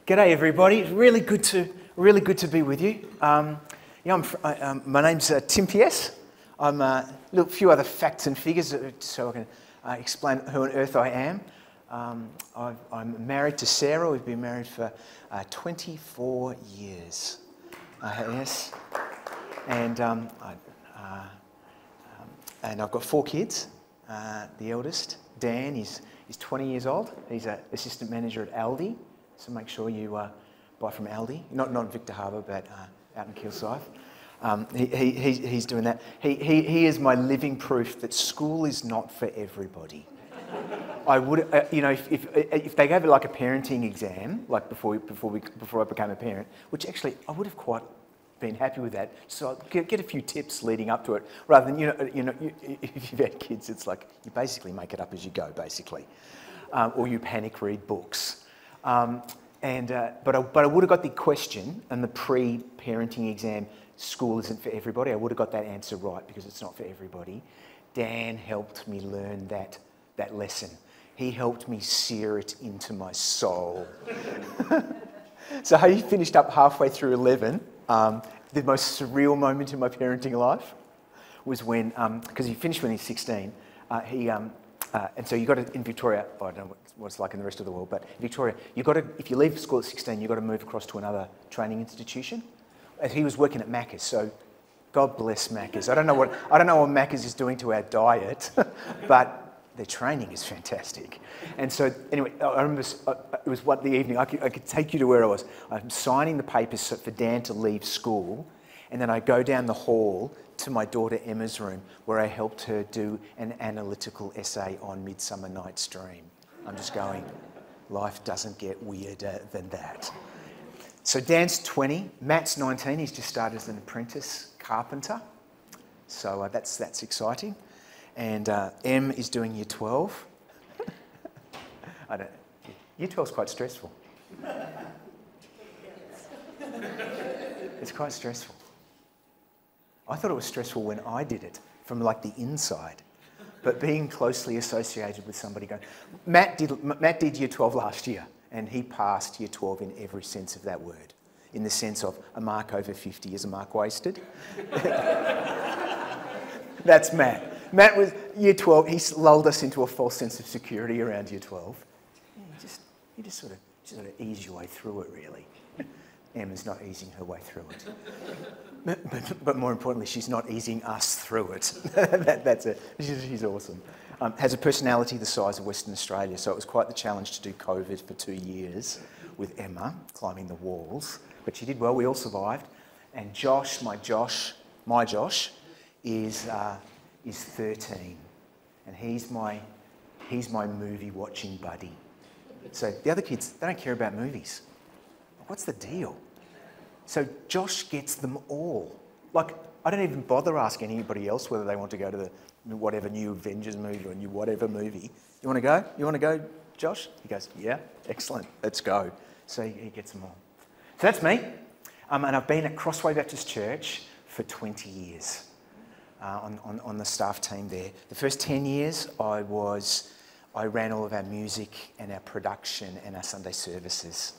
G'day everybody. It's really good to be with you. My name's Tim Piesse. I'm a few other facts and figures so I can explain who on earth I am. I'm married to Sarah. We've been married for 24 years. Yes, and I've got 4 kids. The eldest, Dan, is 20 years old. He's an assistant manager at Aldi. So make sure you buy from Aldi, not in Victor Harbour, but out in Kilsyth. He's doing that. He is my living proof that school is not for everybody. I would, if they gave it like a parenting exam, like before I became a parent, which actually I would have quite been happy with that. So I'd get a few tips leading up to it, rather than if you've had kids, it's like you basically make it up as you go, basically, or you panic read books. But I would have got the question and the pre-parenting exam, school isn't for everybody. I would have got that answer right because it's not for everybody. Dan helped me learn that lesson. He helped me sear it into my soul. So he finished up halfway through 11. The most surreal moment in my parenting life was when, because he finished when he's 16, and so you got to, in Victoria, I don't know what it's like in the rest of the world, but in Victoria, you got to, if you leave school at 16, you've got to move across to another training institution. And he was working at Macca's, so God bless Macca's. I don't know what Macca's is doing to our diet, but their training is fantastic. And so anyway, I remember it was the evening. I could take you to where I was. I'm signing the papers for Dan to leave school, and then I go down the hall to my daughter Emma's room, where I helped her do an analytical essay on Midsummer Night's Dream. I'm just going, life doesn't get weirder than that. So Dan's 20, Matt's 19. He's just started as an apprentice carpenter. So that's exciting. And Em is doing year 12. Year 12 is quite stressful. It's quite stressful. I thought it was stressful when I did it, from like the inside. But being closely associated with somebody going... Matt did year 12 last year, and he passed year 12 in every sense of that word. In the sense of a mark over 50 is a mark wasted. That's Matt. Matt was year 12, he lulled us into a false sense of security around year 12. Yeah, you just sort of ease your way through it, really. Emma's not easing her way through it. But more importantly, she's not easing us through it. That's it. She's awesome. Has a personality the size of Western Australia, so it was quite the challenge to do COVID for 2 years with Emma, climbing the walls. But she did well, we all survived. And Josh, my Josh is 13. And he's my movie watching buddy. So the other kids, they don't care about movies. What's the deal? So Josh gets them all. Like, I don't even bother asking anybody else whether they want to go to the whatever new Avengers movie or new whatever movie. You want to go? You want to go, Josh? He goes, yeah, excellent, let's go. So he gets them all. So that's me. And I've been at Crossway Baptist Church for 20 years on the staff team there. The first 10 years I ran all of our music and our production and our Sunday services.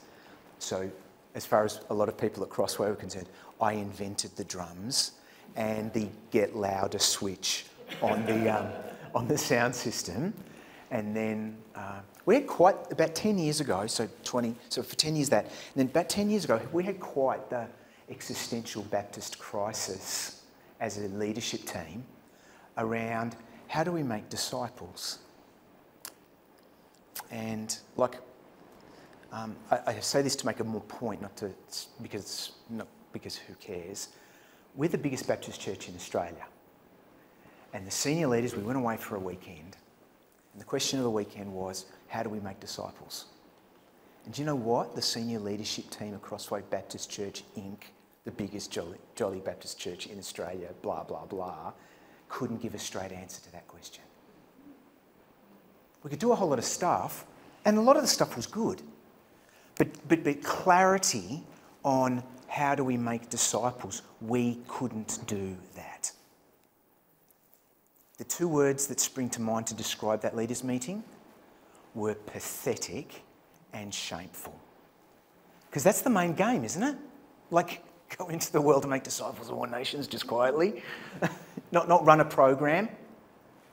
So as far as a lot of people at Crossway were concerned, I invented the drums and the get louder switch on the sound system. And then we had about 10 years ago, so for 10 years that, and then about 10 years ago, we had quite the existential Baptist crisis as a leadership team around how do we make disciples? And I say this to make a more point, not because who cares. We're the biggest Baptist church in Australia. And the senior leaders, we went away for a weekend. And the question of the weekend was, how do we make disciples? And do you know what? The senior leadership team at Crossway Baptist Church Inc., the biggest jolly Baptist church in Australia, blah, blah, blah, couldn't give a straight answer to that question. We could do a whole lot of stuff, and a lot of the stuff was good. But clarity on how do we make disciples, we couldn't do that. The 2 words that spring to mind to describe that leaders' meeting were pathetic and shameful. Because that's the main game, isn't it? Like, go into the world and make disciples of all nations just quietly. not run a program.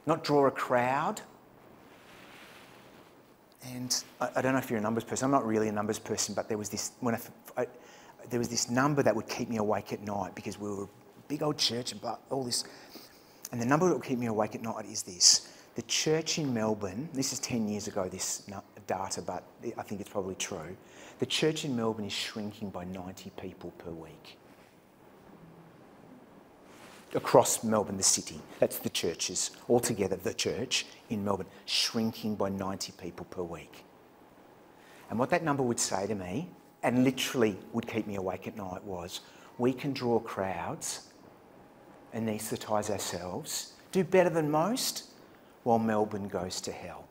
Not draw a crowd. And I don't know if you're a numbers person. I'm not really a numbers person, but there was this there was this number that would keep me awake at night because we were a big old church and all this. And the number that would keep me awake at night is this. The church in Melbourne, this is 10 years ago, this data, but I think it's probably true. The church in Melbourne is shrinking by 90 people per week. Across Melbourne, the city. That's the churches, altogether the church in Melbourne, shrinking by 90 people per week. And what that number would say to me, and literally would keep me awake at night, was we can draw crowds, anaesthetise ourselves, do better than most, while Melbourne goes to hell.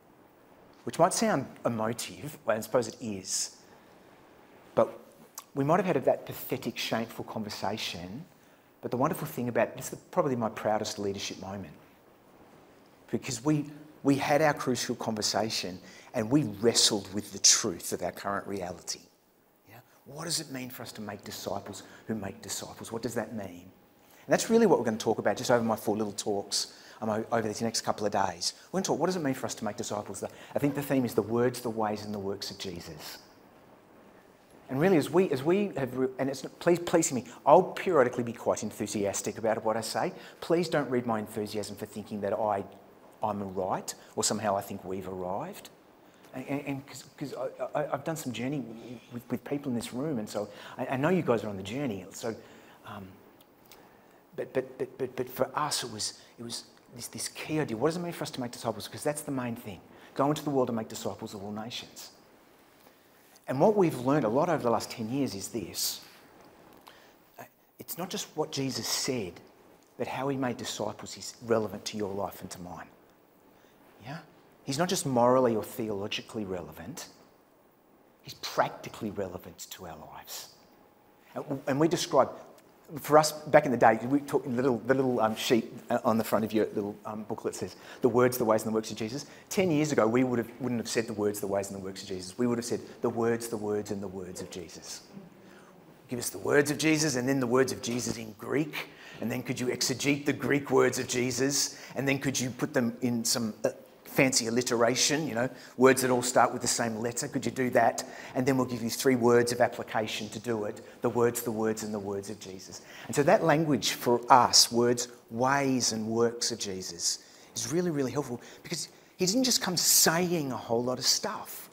Which might sound emotive, well, I suppose it is, but we might have had that pathetic, shameful conversation. But the wonderful thing about this is probably my proudest leadership moment, because we had our crucial conversation and we wrestled with the truth of our current reality. Yeah? What does it mean for us to make disciples who make disciples? What does that mean? And that's really what we're going to talk about just over my 4 little talks over these next couple of days. We're going to talk, what does it mean for us to make disciples? I think the theme is the words, the ways and the works of Jesus. And really, as we have, and it's please hear me, I'll periodically be quite enthusiastic about what I say. Please don't read my enthusiasm for thinking that I'm right or somehow I think we've arrived. And because I've done some journey with people in this room, and so I know you guys are on the journey. So, but for us, it was this key idea. What does it mean for us to make disciples? Because that's the main thing. Go into the world and make disciples of all nations. And what we've learned a lot over the last 10 years is this. It's not just what Jesus said, but how he made disciples is relevant to your life and to mine. Yeah? He's not just morally or theologically relevant, he's practically relevant to our lives. And we describe, for us, back in the day, we talk in the little sheet on the front of your little booklet says, the words, the ways and the works of Jesus. 10 years ago, we wouldn't have said the words, the ways and the works of Jesus. We would have said the words and the words of Jesus. Give us the words of Jesus and then the words of Jesus in Greek. And then could you exegete the Greek words of Jesus? And then could you put them in some fancy alliteration, words that all start with the same letter? Could you do that? And then we'll give you 3 words of application to do it. The words, and the words of Jesus. And so that language for us, words, ways and works of Jesus, is really, really helpful because he didn't just come saying a whole lot of stuff.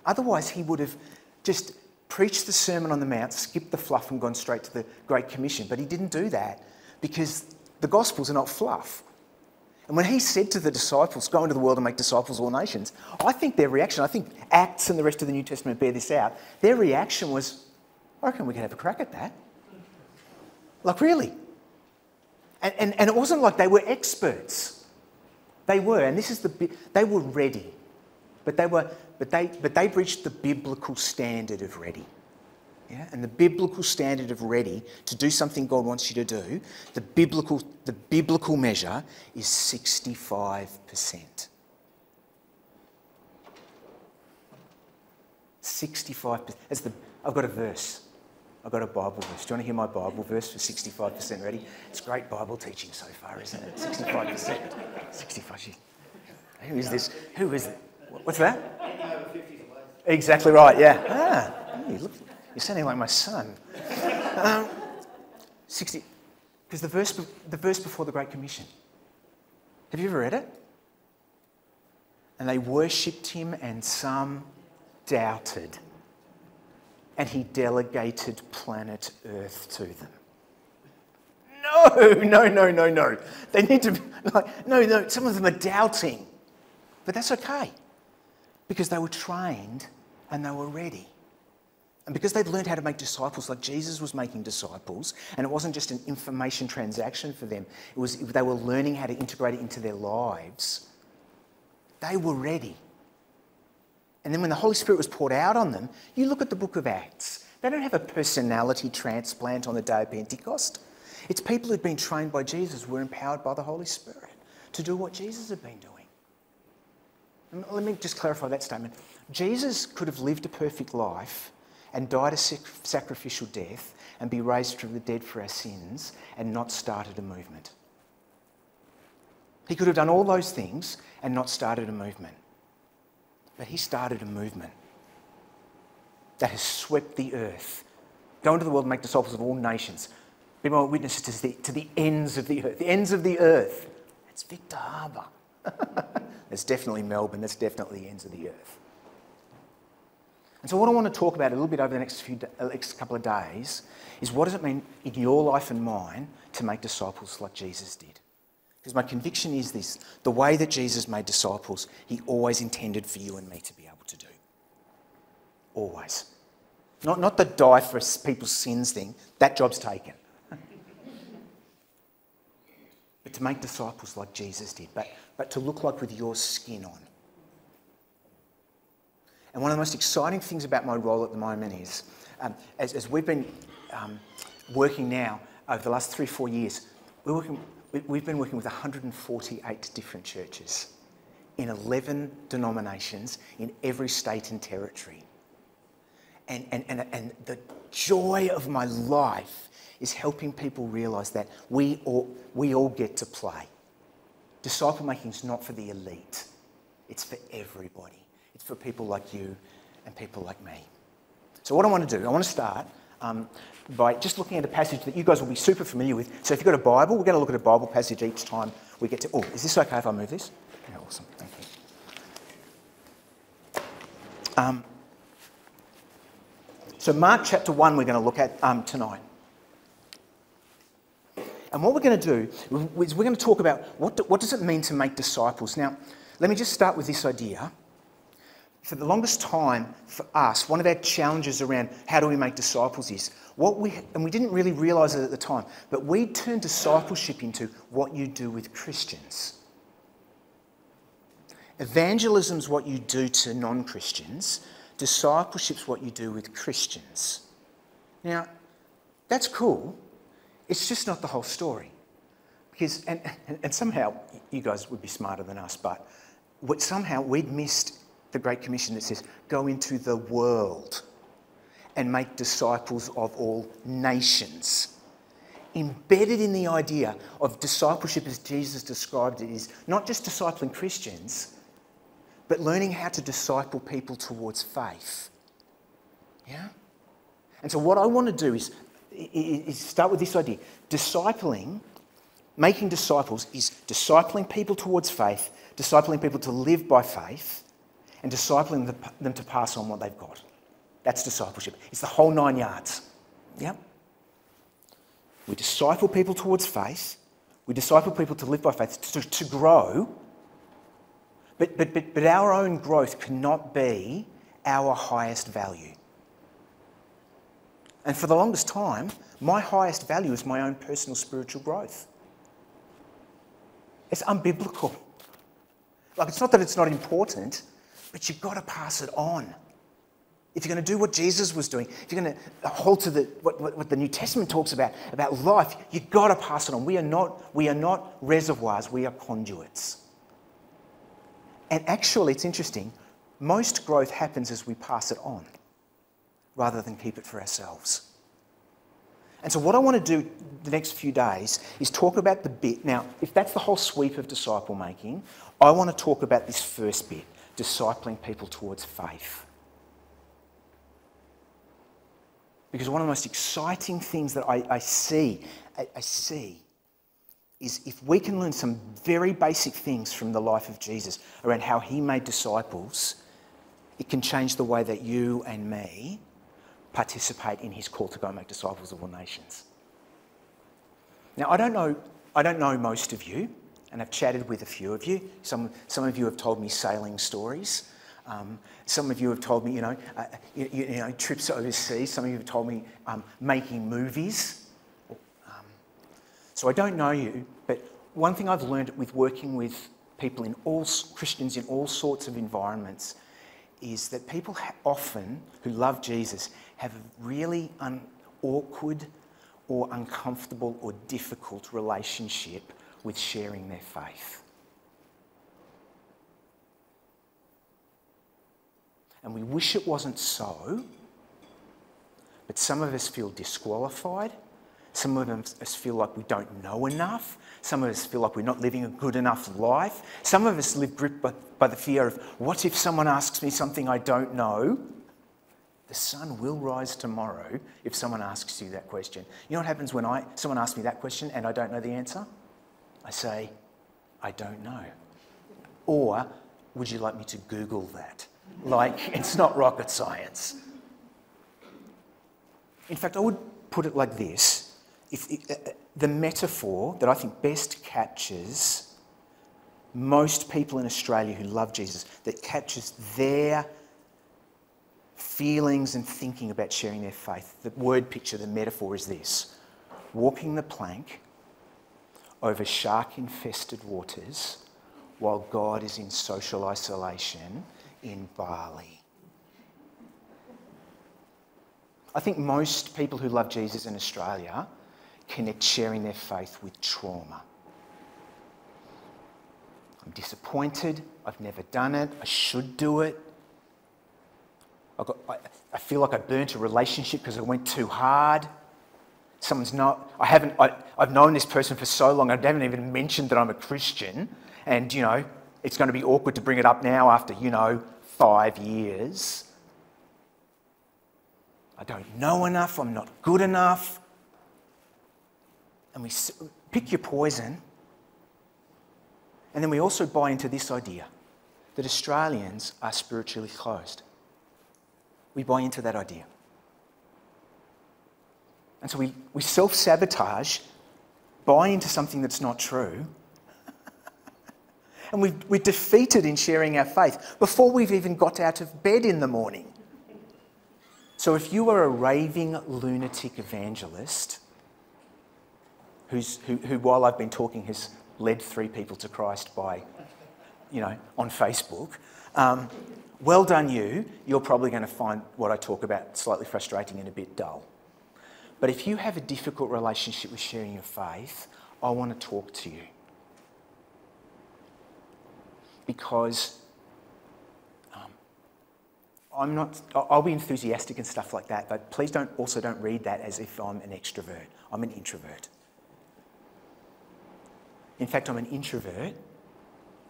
Otherwise, he would have just preached the Sermon on the Mount, skipped the fluff and gone straight to the Great Commission. But he didn't do that because the Gospels are not fluff. And when he said to the disciples, go into the world and make disciples of all nations, I think Acts and the rest of the New Testament bear this out, their reaction was, I reckon we could have a crack at that. Like, really? And it wasn't like they were experts. They were, and this is they were ready. But they reached the biblical standard of ready. Yeah? And the biblical standard of ready to do something God wants you to do, the biblical measure is 65%. 65%. I've got a verse. I've got a Bible verse. Do you want to hear my Bible verse for 65% ready? It's great Bible teaching so far, isn't it? 65%. 65%. Who is this? Who is it? What's that? Exactly right, yeah. Hey, look. You're sounding like my son. 60, because the verse before the Great Commission. Have you ever read it? And they worshipped him and some doubted. And he delegated planet Earth to them. No. They need to be like, no, some of them are doubting. But that's okay. Because they were trained and they were ready. And because they'd learned how to make disciples like Jesus was making disciples, and it wasn't just an information transaction for them, they were learning how to integrate it into their lives, they were ready. And then when the Holy Spirit was poured out on them, you look at the book of Acts, they don't have a personality transplant on the day of Pentecost. It's people who'd been trained by Jesus, were empowered by the Holy Spirit to do what Jesus had been doing. And let me just clarify that statement. Jesus could have lived a perfect life and died a sacrificial death and be raised from the dead for our sins and not started a movement. He could have done all those things and not started a movement. But he started a movement that has swept the earth. Go into the world and make disciples of all nations. Be my witnesses to the ends of the earth. The ends of the earth. That's Victor Harbour. That's definitely Melbourne. That's definitely the ends of the earth. And so what I want to talk about a little bit over the next couple of days is what does it mean in your life and mine to make disciples like Jesus did? Because my conviction is this: the way that Jesus made disciples, he always intended for you and me to be able to do. Always. Not the die for people's sins thing. That job's taken. But to make disciples like Jesus did. But to look like with your skin on. And one of the most exciting things about my role at the moment is, as we've been working now over the last 3 or 4 years, we've been working with 148 different churches in 11 denominations in every state and territory. And the joy of my life is helping people realise that we all get to play. Disciple making is not for the elite. It's for everybody. It's for people like you and people like me. So what I want to do, I want to start by just looking at a passage that you guys will be super familiar with. So if you've got a Bible, we're going to look at a Bible passage each time we get to... Oh, is this okay if I move this? Yeah, awesome. Thank you. So Mark chapter 1 we're going to look at tonight. And what we're going to do is we're going to talk about what does it mean to make disciples. Now, let me just start with this idea. For the longest time, for us, one of our challenges around how do we make disciples is, and we didn't really realise it at the time, but we turned discipleship into what you do with Christians. Evangelism's what you do to non-Christians. Discipleship's what you do with Christians. Now, that's cool. It's just not the whole story. Because, and somehow, you guys would be smarter than us, but somehow we'd missed the Great Commission that says, go into the world and make disciples of all nations. Embedded in the idea of discipleship as Jesus described it is not just discipling Christians, but learning how to disciple people towards faith. Yeah? And so what I want to do is start with this idea. Discipling, making disciples, is discipling people towards faith, discipling people to live by faith, and discipling them to pass on what they've got. That's discipleship. It's the whole 9 yards. Yep. We disciple people towards faith. We disciple people to live by faith, to grow. But our own growth cannot be our highest value. And for the longest time, my highest value is my own personal spiritual growth. It's unbiblical. Like, it's not that it's not important, but you've got to pass it on. If you're going to do what Jesus was doing, if you're going to hold to what the New Testament talks about life, you've got to pass it on. We are not reservoirs, we are conduits. And actually, it's interesting, most growth happens as we pass it on, rather than keep it for ourselves. And so what I want to do the next few days is talk about the bit. Now, if that's the whole sweep of disciple making, I want to talk about this first bit, discipling people towards faith. Because one of the most exciting things that I see is if we can learn some very basic things from the life of Jesus around how he made disciples, it can change the way that you and me participate in his call to go and make disciples of all nations. Now, I don't know most of you, and I've chatted with a few of you. Some of you have told me sailing stories. Some of you have told me, trips overseas. Some of you have told me making movies. So I don't know you, but one thing I've learned with working with people Christians in all sorts of environments, is that people often who love Jesus have a really awkward or uncomfortable or difficult relationship with sharing their faith. And we wish it wasn't so, But some of us feel disqualified. Some of us feel like we don't know enough. Some of us feel like we're not living a good enough life. Some of us live gripped by the fear of, what if someone asks me something I don't know? The sun will rise tomorrow if someone asks you that question. You know what happens when someone asks me that question and I don't know the answer? I say, I don't know. Or, would you like me to Google that? Like, it's not rocket science. In fact, I would put it like this. The metaphor that I think best captures most people in Australia who love Jesus, that captures their feelings and thinking about sharing their faith, the word picture, the metaphor is this: walking the plank over shark-infested waters while God is in social isolation in Bali. I think most people who love Jesus in Australia connect sharing their faith with trauma. I'm disappointed, I've never done it, I should do it. I feel like I burnt a relationship because I went too hard. I've known this person for so long, I haven't even mentioned that I'm a Christian, and it's going to be awkward to bring it up now after 5 years. I don't know enough, I'm not good enough. And we pick your poison. And then we also buy into this idea that Australians are spiritually closed. We buy into that idea. And so we self-sabotage, buy into something that's not true, and we're defeated in sharing our faith before we've even got out of bed in the morning. So if you are a raving lunatic evangelist who while I've been talking has led 3 people to Christ by, on Facebook, well done you. You're probably going to find what I talk about slightly frustrating and a bit dull. But if you have a difficult relationship with sharing your faith, I want to talk to you. Because I'll be enthusiastic and stuff like that, but please don't read that as if I'm an extrovert. I'm an introvert. In fact, I'm an introvert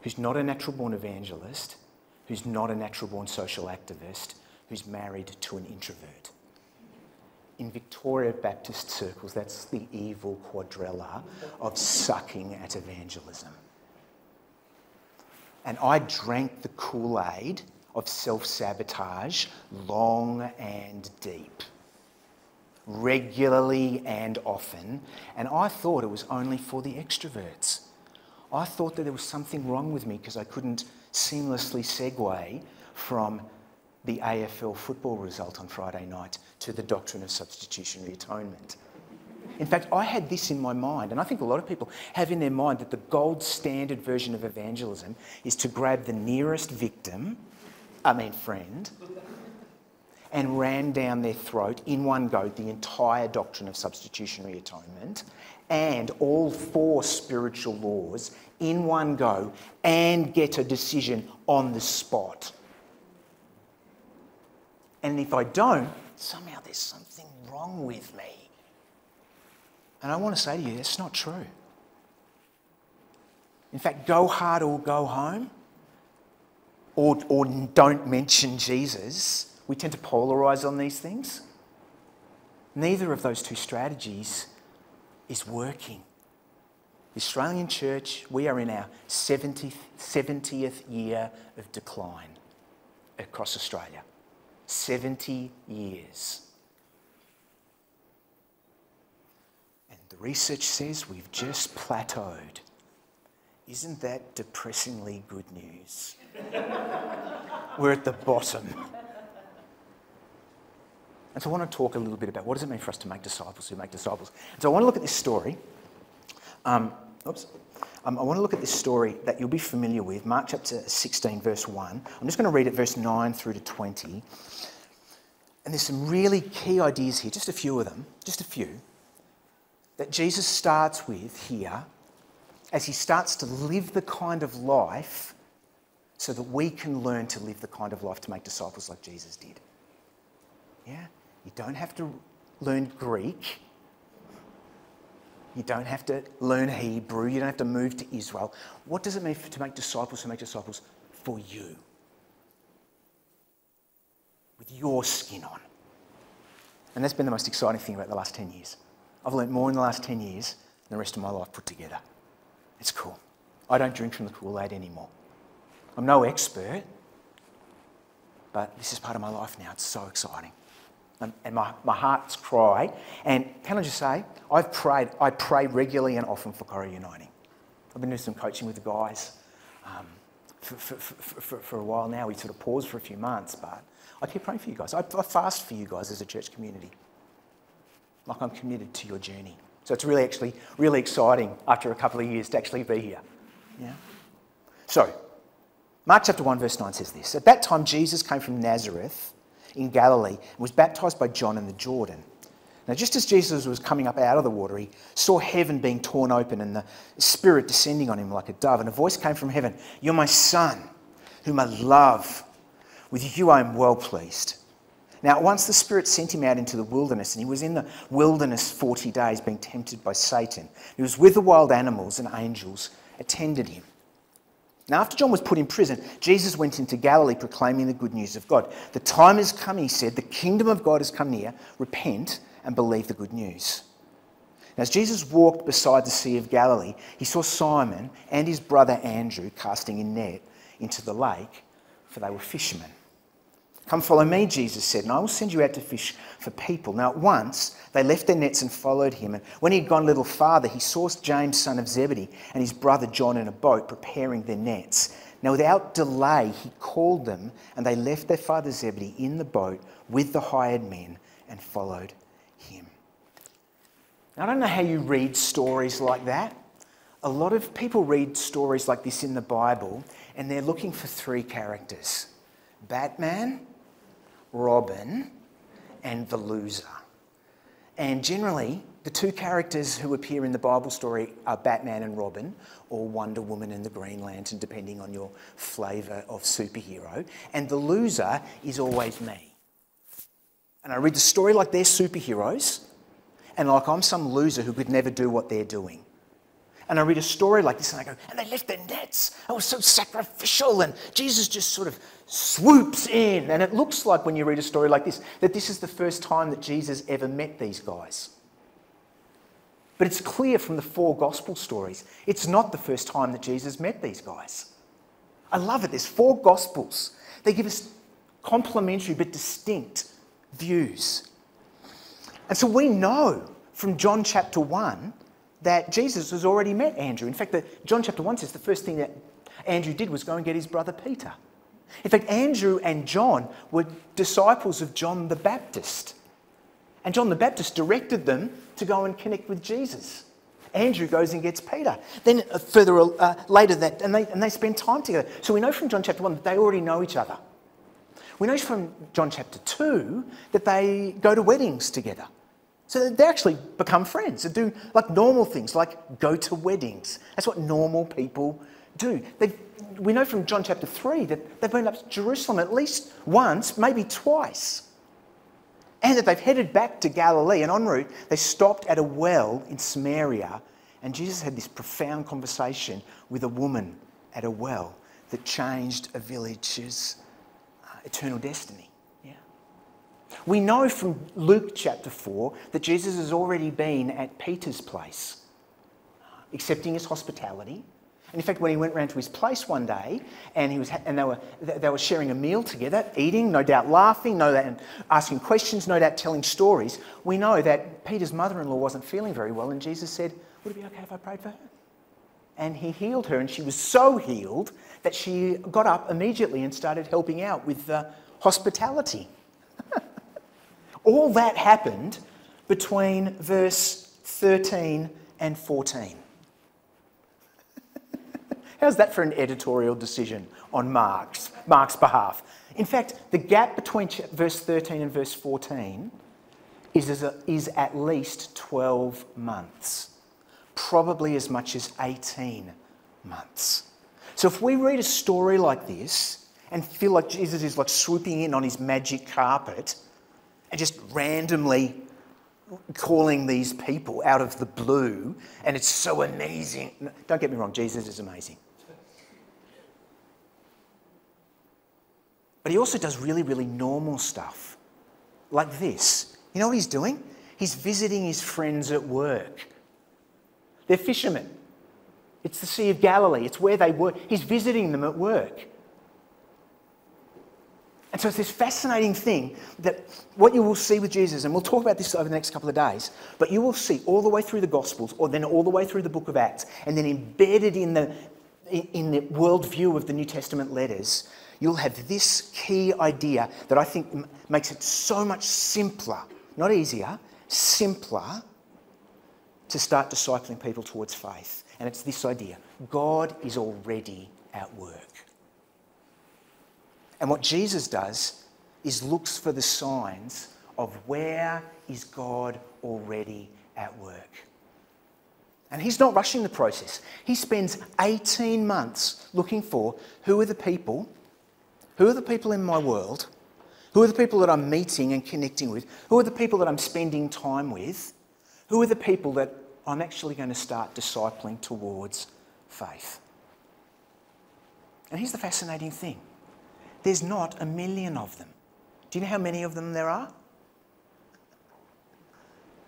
who's not a natural-born evangelist, who's not a natural-born social activist, who's married to an introvert. In Victoria Baptist circles, that's the evil quadrella of sucking at evangelism. And I drank the Kool-Aid of self-sabotage long and deep, regularly and often, and I thought it was only for the extroverts. I thought that there was something wrong with me because I couldn't seamlessly segue from the AFL football result on Friday night to the doctrine of substitutionary atonement. In fact, I had this in my mind, and I think a lot of people have in their mind, that the gold standard version of evangelism is to grab the nearest friend, and ram down their throat in one go the entire doctrine of substitutionary atonement and all 4 spiritual laws in one go and get a decision on the spot. And if I don't, somehow there's something wrong with me. And I want to say to you, that's not true. In fact, go hard or go home, or don't mention Jesus. We tend to polarise on these things. Neither of those 2 strategies is working. The Australian church, we are in our 70th year of decline across Australia. 70 years. And the research says we've just plateaued. Isn't that depressingly good news? We're at the bottom. And so I want to talk a little bit about what does it mean for us to make disciples who make disciples. And so I want to look at this story. I want to look at this story that you'll be familiar with, Mark chapter 16, verse 1. I'm just going to read it, verse 9 through to 20. And there's some really key ideas here, just a few of them, just a few, that Jesus starts with here as he starts to live the kind of life so that we can learn to live the kind of life to make disciples like Jesus did. Yeah? You don't have to learn Greek. You don't have to learn Hebrew. You don't have to move to Israel. What does it mean to make disciples who make disciples for you? With your skin on. And that's been the most exciting thing about the last 10 years. I've learned more in the last 10 years than the rest of my life put together. It's cool. I don't drink from the Kool-Aid anymore. I'm no expert, but this is part of my life now. It's so exciting. And my heart's cry. And can I just say, I pray regularly and often for Corrie Uniting. I've been doing some coaching with the guys for a while now. We sort of paused for a few months, but I keep praying for you guys. I fast for you guys as a church community. Like I'm committed to your journey. So it's really exciting after a couple of years to actually be here. Yeah. So, Mark chapter 1 verse 9 says this. At that time Jesus came from Nazareth in Galilee and was baptised by John in the Jordan. Now just as Jesus was coming up out of the water, he saw heaven being torn open and the Spirit descending on him like a dove. And a voice came from heaven, "You're my Son, whom I love. With you I am well pleased." Now once the Spirit sent him out into the wilderness, and he was in the wilderness 40 days being tempted by Satan. He was with the wild animals, and angels attended him. Now after John was put in prison, Jesus went into Galilee proclaiming the good news of God. "The time has come," he said, "the kingdom of God has come near. Repent and believe the good news." Now as Jesus walked beside the Sea of Galilee, he saw Simon and his brother Andrew casting a net into the lake, for they were fishermen. "Come follow me," Jesus said, "and I will send you out to fish for people." Now at once they left their nets and followed him. And when he had gone a little farther, he saw James, son of Zebedee, and his brother John in a boat preparing their nets. Now without delay he called them, and they left their father Zebedee in the boat with the hired men and followed him. Now I don't know how you read stories like that. A lot of people read stories like this in the Bible, and they're looking for three characters: Batman, Robin, and the loser. And generally, the two characters who appear in the Bible story are Batman and Robin, or Wonder Woman and the Green Lantern, depending on your flavour of superhero. And the loser is always me. And I read the story like they're superheroes, and like I'm some loser who could never do what they're doing. And I read a story like this and I go, and they left their nets. It was so sacrificial, and Jesus just sort of swoops in. And it looks like when you read a story like this, that this is the first time that Jesus ever met these guys. But it's clear from the four gospel stories, it's not the first time that Jesus met these guys. I love it. There's four gospels. They give us complementary but distinct views. And so we know from John chapter 1 that Jesus has already met Andrew. In fact, John chapter 1 says the first thing that Andrew did was go and get his brother Peter. In fact, Andrew and John were disciples of John the Baptist. And John the Baptist directed them to go and connect with Jesus. Andrew goes and gets Peter. Then later they spend time together. So we know from John chapter 1 that they already know each other. We know from John chapter 2 that they go to weddings together. So they actually become friends. They do like normal things, like go to weddings. That's what normal people do. We know from John chapter 3 that they've been up to Jerusalem at least once, maybe twice. And that they've headed back to Galilee, and en route they stopped at a well in Samaria, and Jesus had this profound conversation with a woman at a well that changed a village's eternal destiny. We know from Luke chapter 4 that Jesus has already been at Peter's place, accepting his hospitality. And in fact, when he went round to his place one day and they were sharing a meal together, eating, no doubt laughing, no doubt asking questions, no doubt telling stories, we know that Peter's mother-in-law wasn't feeling very well, and Jesus said, "Would it be okay if I prayed for her?" And he healed her, and she was so healed that she got up immediately and started helping out with hospitality. All that happened between verse 13 and 14. How's that for an editorial decision on Mark's behalf? In fact, the gap between verse 13 and verse 14 is at least 12 months, probably as much as 18 months. So if we read a story like this and feel like Jesus is like swooping in on his magic carpet and just randomly calling these people out of the blue, and it's so amazing. Don't get me wrong, Jesus is amazing. But he also does really, really normal stuff, like this. You know what he's doing? He's visiting his friends at work. They're fishermen. It's the Sea of Galilee. It's where they work. He's visiting them at work. And so it's this fascinating thing that what you will see with Jesus, and we'll talk about this over the next couple of days, but you will see all the way through the Gospels, or then all the way through the book of Acts, and then embedded in the worldview of the New Testament letters, you'll have this key idea that I think makes it so much simpler, not easier, simpler to start discipling people towards faith. And it's this idea: God is already at work. And what Jesus does is looks for the signs of where is God already at work. And he's not rushing the process. He spends 18 months looking for who are the people in my world, who are the people that I'm meeting and connecting with, who are the people that I'm spending time with, who are the people that I'm actually going to start discipling towards faith. And here's the fascinating thing. There's not a million of them. Do you know how many of them there are?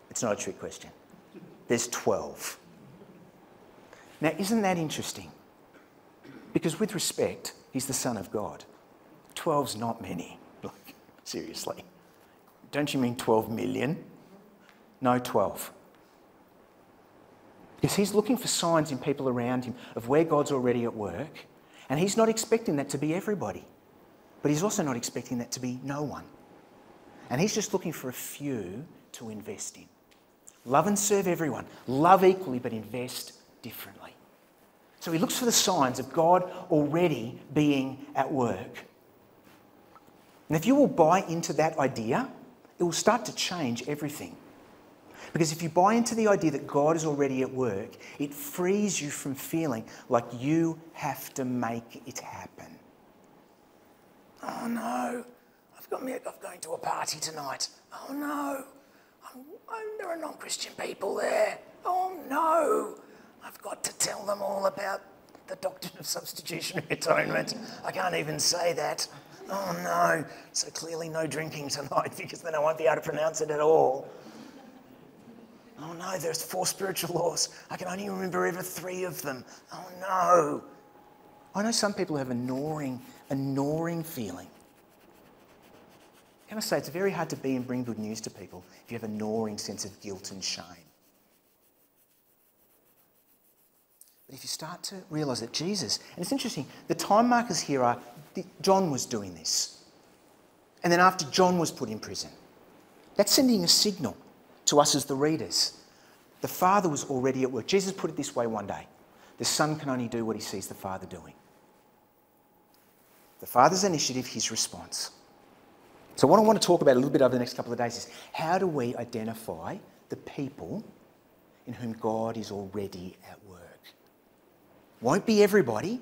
It's not a trick question. There's 12. Now, isn't that interesting? Because with respect, he's the Son of God. 12's not many. Like, seriously. Don't you mean 12 million? No, 12. Because he's looking for signs in people around him of where God's already at work, and he's not expecting that to be everybody. But he's also not expecting that to be no one. And he's just looking for a few to invest in. Love and serve everyone. Love equally, but invest differently. So he looks for the signs of God already being at work. And if you will buy into that idea, it will start to change everything. Because if you buy into the idea that God is already at work, it frees you from feeling like you have to make it happen. Oh no, I've got going to a party tonight. Oh no, there are non-Christian people there. Oh no, I've got to tell them all about the Doctrine of Substitutionary Atonement. I can't even say that. Oh no, so clearly no drinking tonight because then I won't be able to pronounce it at all. Oh no, there's 4 spiritual laws. I can only remember ever 3 of them. Oh no. I know some people have a gnawing feeling. Can I say, it's very hard to be and bring good news to people if you have a gnawing sense of guilt and shame. But if you start to realise that Jesus, and it's interesting, the time markers here are, John was doing this. And then after John was put in prison, that's sending a signal to us as the readers. The Father was already at work. Jesus put it this way one day: the Son can only do what he sees the Father doing. The Father's initiative, his response. So what I want to talk about a little bit over the next couple of days is how do we identify the people in whom God is already at work? Won't be everybody,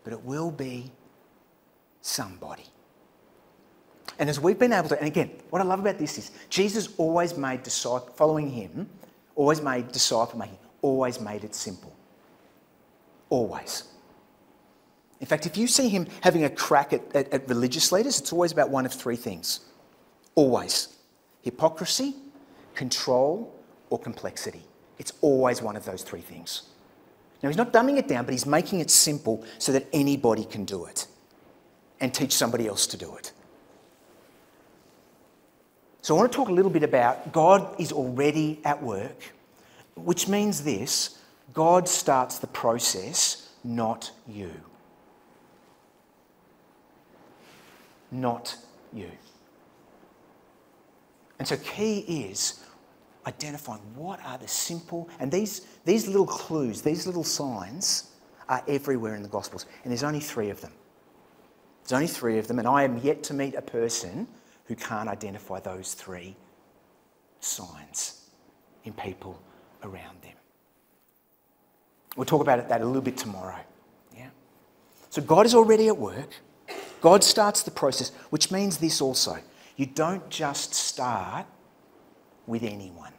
but it will be somebody. And as we've been able to, and again, what I love about this is Jesus always made following him, always made disciple making, always made it simple. Always. In fact, if you see him having a crack at religious leaders, it's always about one of 3 things. Always. Hypocrisy, control, or complexity. It's always one of those 3 things. Now, he's not dumbing it down, but he's making it simple so that anybody can do it and teach somebody else to do it. So I want to talk a little bit about God is already at work, which means this: God starts the process, not you. Not you. And so key is identifying what are the simple, and these little clues, these little signs are everywhere in the Gospels, and there's only 3 of them. There's only 3 of them, and I am yet to meet a person who can't identify those 3 signs in people around them. We'll talk about that a little bit tomorrow. Yeah. So God is already at work. God starts the process, which means this also: you don't just start with anyone.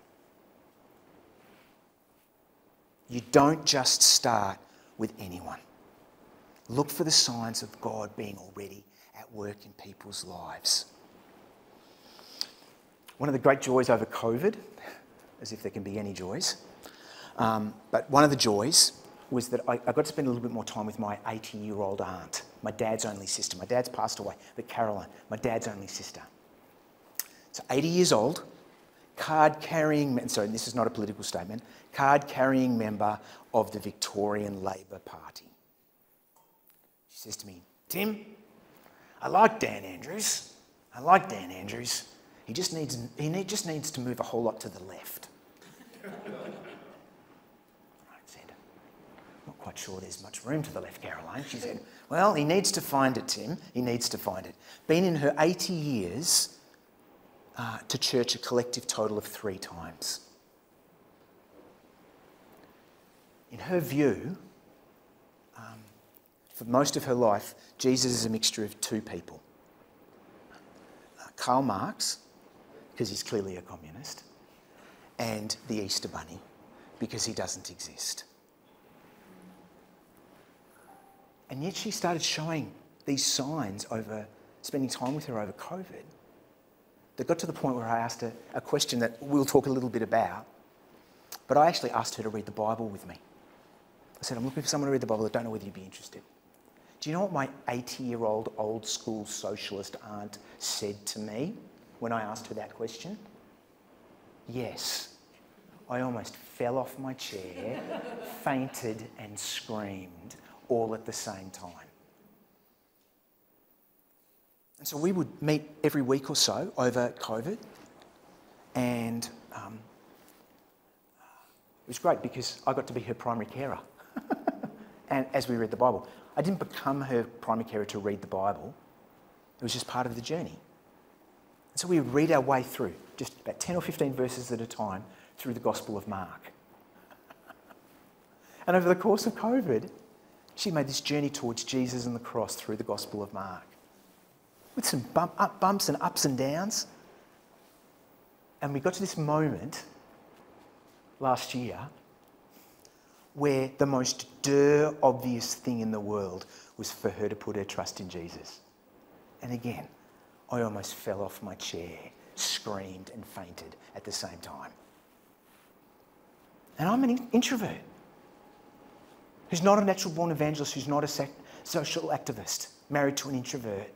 You don't just start with anyone. Look for the signs of God being already at work in people's lives. One of the great joys over COVID, as if there can be any joys, but one of the joys was that I got to spend a little bit more time with my 80-year-old aunt, my dad's only sister. My dad's passed away, but Caroline, my dad's only sister. So 80 years old, card-carrying, sorry, this is not a political statement, card-carrying member of the Victorian Labor Party. She says to me, Tim, I like Dan Andrews. He just needs to move a whole lot to the left. I said, not quite sure there's much room to the left, Caroline. She said, well, he needs to find it, Tim. He needs to find it. Been in her 80 years to church a collective total of 3 times. In her view, for most of her life, Jesus is a mixture of 2 people. Karl Marx, because he's clearly a communist, and the Easter Bunny, because he doesn't exist. And yet she started showing these signs over spending time with her over COVID that got to the point where I asked her a question that we'll talk a little bit about, but I actually asked her to read the Bible with me. I said, I'm looking for someone to read the Bible. I don't know whether you'd be interested. Do you know what my 80-year-old old school socialist aunt said to me when I asked her that question? Yes. I almost fell off my chair, fainted and screamed all at the same time. And so we would meet every week or so over COVID, and it was great because I got to be her primary carer. And as we read the Bible, I didn't become her primary carer to read the Bible. It was just part of the journey. And so we would read our way through, just about 10 or 15 verses at a time, through the Gospel of Mark. And over the course of COVID, she made this journey towards Jesus and the cross through the Gospel of Mark, with some bumps and ups and downs. And we got to this moment last year where the most obvious thing in the world was for her to put her trust in Jesus. And again, I almost fell off my chair, screamed and fainted at the same time. And I'm an introvert who's not a natural-born evangelist, who's not a social activist, married to an introvert.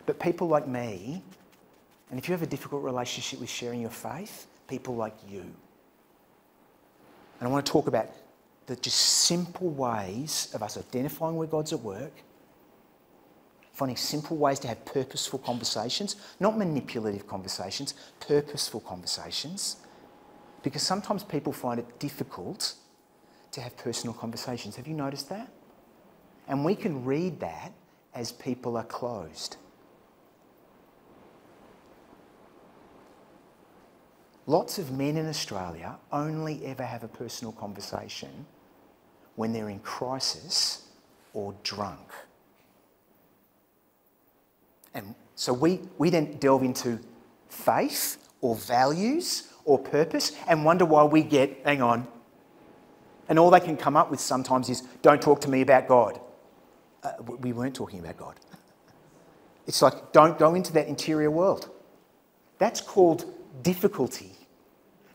But people like me, and if you have a difficult relationship with sharing your faith, people like you. And I want to talk about the just simple ways of us identifying where God's at work, finding simple ways to have purposeful conversations, not manipulative conversations, purposeful conversations, because sometimes people find it difficult to have personal conversations. Have you noticed that? And we can read that as people are closed. Lots of men in Australia only ever have a personal conversation when they're in crisis or drunk. And so we then delve into faith or values or purpose and wonder why we get, hang on, and all they can come up with sometimes is, don't talk to me about God. We weren't talking about God. It's like, don't go into that interior world. That's called difficulty.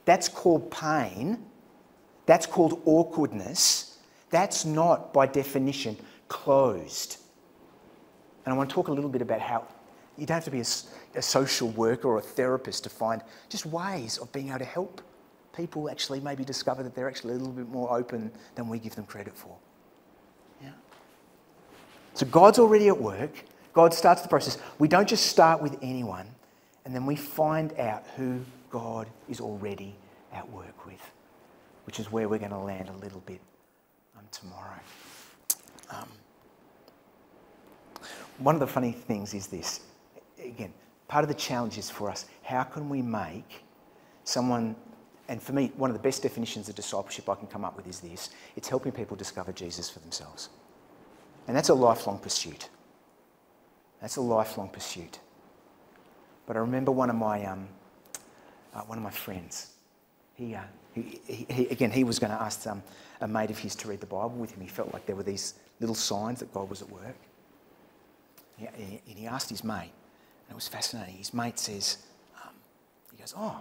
That's called pain. That's called awkwardness. That's not, by definition, closed. And I want to talk a little bit about how you don't have to be a social worker or a therapist to find just ways of being able to help people actually maybe discover that they're actually a little bit more open than we give them credit for. Yeah. So God's already at work. God starts the process. We don't just start with anyone, and then we find out who God is already at work with, which is where we're going to land a little bit tomorrow. One of the funny things is this. Again, part of the challenge is for us, how can we make someone, and for me, one of the best definitions of discipleship I can come up with is this. It's helping people discover Jesus for themselves. And that's a lifelong pursuit. That's a lifelong pursuit. But I remember one of my one of my friends. He was going to ask a mate of his to read the Bible with him. He felt like there were these little signs that God was at work. And he asked his mate, and it was fascinating. His mate says, he goes, oh,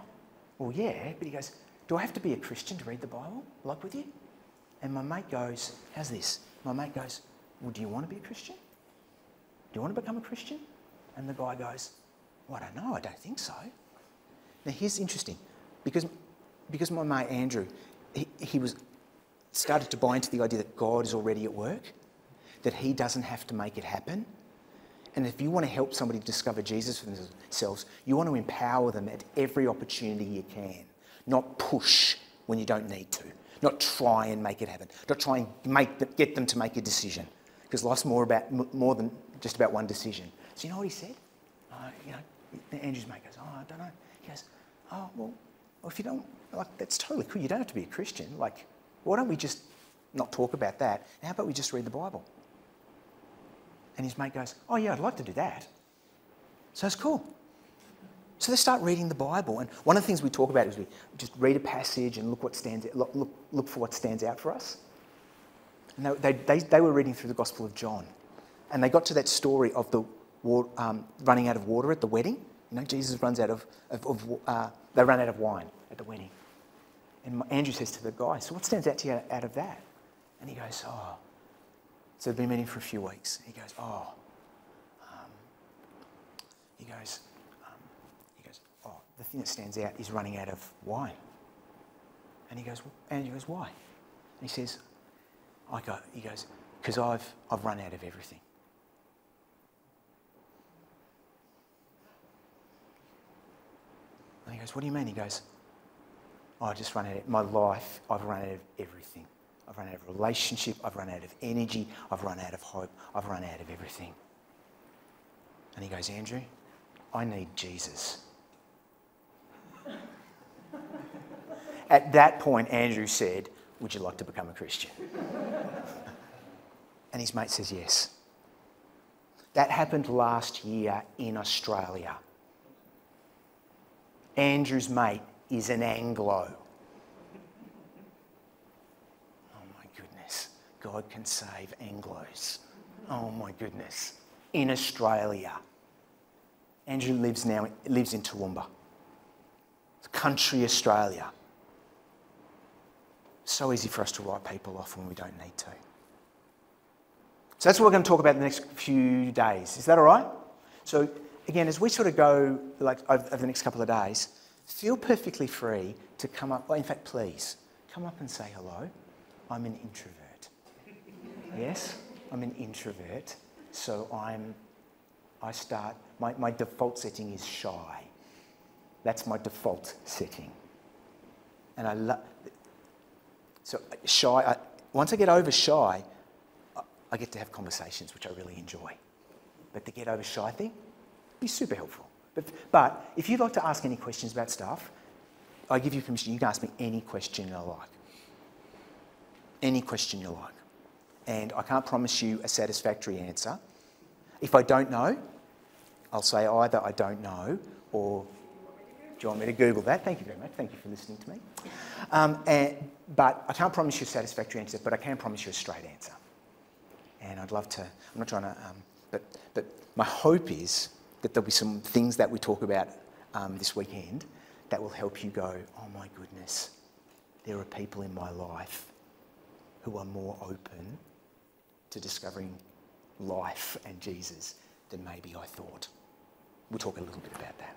well, yeah, but he goes, do I have to be a Christian to read the Bible, like with you? And my mate goes, how's this? My mate goes, well, do you want to be a Christian? Do you want to become a Christian? And the guy goes, well, I don't know, I don't think so. Now, here's interesting, because my mate Andrew, he started to buy into the idea that God is already at work, that he doesn't have to make it happen. And if you want to help somebody discover Jesus for themselves, you want to empower them at every opportunity you can, not push when you don't need to, not try and make it happen, not try and get them to make a decision, because life's more than just about one decision. So you know what he said? Andrew's mate goes, oh, I don't know. He goes, oh, well, if you don't, like, that's totally cool. You don't have to be a Christian. Like, why don't we just not talk about that? How about we just read the Bible? And his mate goes, oh, yeah, I'd like to do that. So it's cool. So they start reading the Bible. And one of the things we talk about is we just read a passage and look for what stands out for us. And they were reading through the Gospel of John. And they got to that story of the running out of water at the wedding. You know, Jesus runs out they run out of wine at the wedding. And Andrew says to the guy, so what stands out to you out of that? And he goes, oh. So they've been meeting for a few weeks. He goes, oh. He goes, oh, the thing that stands out is running out of wine. And Andrew goes, why? And he says, because I've run out of everything. And he goes, what do you mean? He goes, oh, I just run out of my life. I've run out of everything. I've run out of relationship. I've run out of energy. I've run out of hope. I've run out of everything. And he goes, Andrew, I need Jesus. At that point, Andrew said, would you like to become a Christian? And his mate says yes. That happened last year in Australia. Andrew's mate is an Anglo. Oh my goodness. God can save Anglos. Oh my goodness. In Australia. Andrew lives in Toowoomba. It's country Australia. So easy for us to write people off when we don't need to. So that's what we're going to talk about in the next few days. Is that all right? So again, as we sort of go over the next couple of days, feel perfectly free to come up. Well, in fact, please come up and say hello. I'm an introvert. Yes, I'm an introvert. So my default setting is shy. That's my default setting. And I love. So shy. Once I get over shy, I get to have conversations, which I really enjoy. But the get over shy thing, be super helpful. But if you'd like to ask any questions about stuff, I give you permission. You can ask me any question you like. Any question you like. And I can't promise you a satisfactory answer. If I don't know, I'll say either I don't know or do you want me to Google that? Thank you very much. Thank you for listening to me. But I can't promise you a satisfactory answer, but I can promise you a straight answer. And I'd love to, I'm not trying to, but my hope is that there'll be some things that we talk about this weekend that will help you go, oh my goodness, there are people in my life who are more open to discovering life and Jesus than maybe I thought. We'll talk a little bit about that.